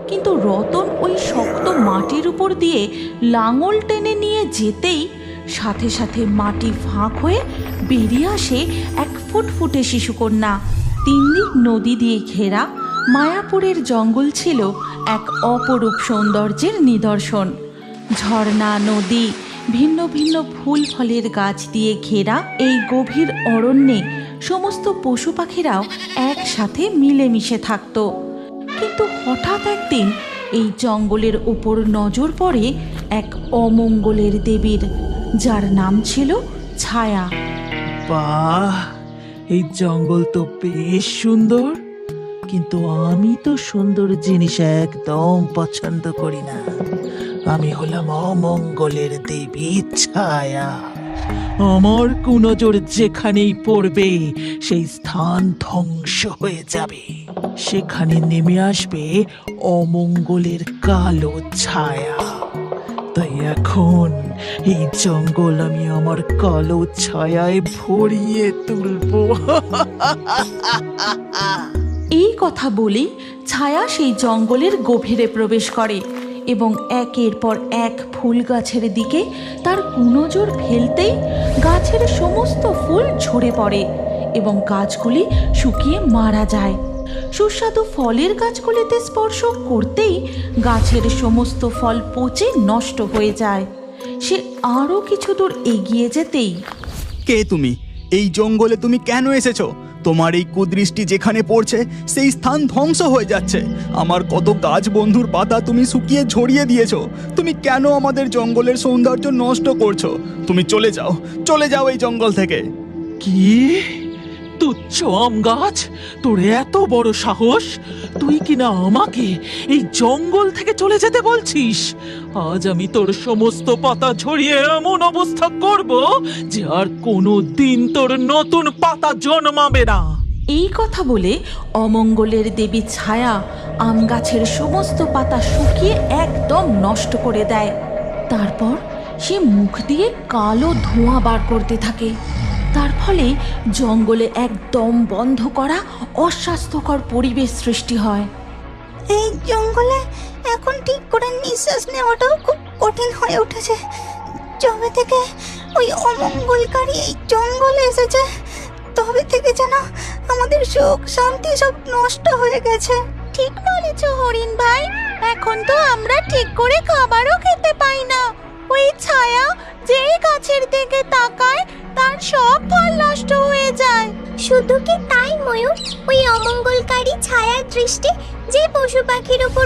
কিন্তু রতন ওই শক্ত মাটির উপর দিয়ে লাঙল টেনে নিয়ে যেতেই সাথে সাথে মাটি ফাঁক হয়ে বেরিয়ে আসে এক ফুটফুটে শিশুকন্যা। 3 দিক নদী দিয়ে ঘেরা মায়াপুরের জঙ্গল ছিল এক অপরূপ সৌন্দর্যের নিদর্শন। ঝর্ণা, নদী, ভিন্ন ভিন্ন ফুল ফলের গাছ দিয়ে ঘেরা এই গভীর অরণ্যে সমস্ত পশু পাখিরাও একসাথে মিলেমিশে থাকত। কিন্তু হঠাৎ একদিন এই জঙ্গলের উপর নজর পড়ে এক অমঙ্গলের দেবীর, যার নাম ছিল ছায়া। বাহ, এই জঙ্গল তো বেশ সুন্দর, কিন্তু আমি তো সুন্দর জিনিস একদম পছন্দ করি না। আমি হলাম অমঙ্গলের দেবী ছায়া। আমার কুনজর যেখানেই পড়বে সেই স্থান ধ্বংস হয়ে যাবে। সেখানে নেমে আসবে অমঙ্গলের কালো ছায়া। তাই এখন এই জঙ্গল আমি আমার কালো ছায়ায় ভরিয়ে তুলবো। এই কথা বলে ছায়া সেই জঙ্গলের গভীরে প্রবেশ করে এবং একের পর এক ফুল গাছের দিকে তার কুনজর ফেলতেই গাছের সমস্ত ফুল ঝরে পড়ে এবং গাছগুলি শুকিয়ে মারা যায়। সুস্বাদু ফলের গাছগুলিতে স্পর্শ করতেই গাছের সমস্ত ফল পচে নষ্ট হয়ে যায়। সে আরও কিছু দূর এগিয়ে যেতেই, কে তুমি? এই জঙ্গলে তুমি কেন এসেছো? তোমার এই কুদৃষ্টি যেখানে পড়ছে সেই স্থান ধ্বংস হয়ে যাচ্ছে। আমার কত গাছ বন্ধুর পাতা তুমি শুকিয়ে ঝরিয়ে দিয়েছো। তুমি কেন আমাদের জঙ্গলের সৌন্দর্য নষ্ট করছো? তুমি চলে যাও, চলে যাও এই জঙ্গল থেকে। কি তুচ্ছ আম গাছ, তোর এত বড় সাহস! তুই কিনা আমাকে এই জঙ্গল থেকে চলে যেতে বলছিস? আজ আমি তোর সমস্ত পাতা ঝরিয়ে এমন অবস্থা করব যে আর কোনো দিন তোর নতুন পাতা জন্মাবে না। এই কথা বলে অমঙ্গলের দেবী ছায়া আম গাছের সমস্ত পাতা শুকিয়ে একদম নষ্ট করে দেয়। তারপর সে মুখ দিয়ে কালো ধোঁয়া বার করতে থাকে। তার ফলে জঙ্গলে একদম বন্ধ করা অস্বাস্থ্যকর পরিবেশ সৃষ্টি হয়। এই জঙ্গলে এখন ঠিক করে নিঃশ্বাস নেওয়াটাও খুব কঠিন হয়ে উঠেছে। যবে থেকে ওই অমঙ্গলকারী এই জঙ্গলে এসেছে তবে থেকে যেন আমাদের সুখ শান্তি সব নষ্ট হয়ে গেছে। ঠিক বলেছ হরিণ ভাই, এখন তো আমরা ঠিক করে খাবারও খেতে পাই না। ওই ছায়া যেই গাছের দিকে তাকায় তার সব ফল নষ্ট হয়ে যায়। শুধু কি তাই ময়ূর, ওই অমঙ্গলকারী ছায়ার দৃষ্টি যে পশু পাখির উপর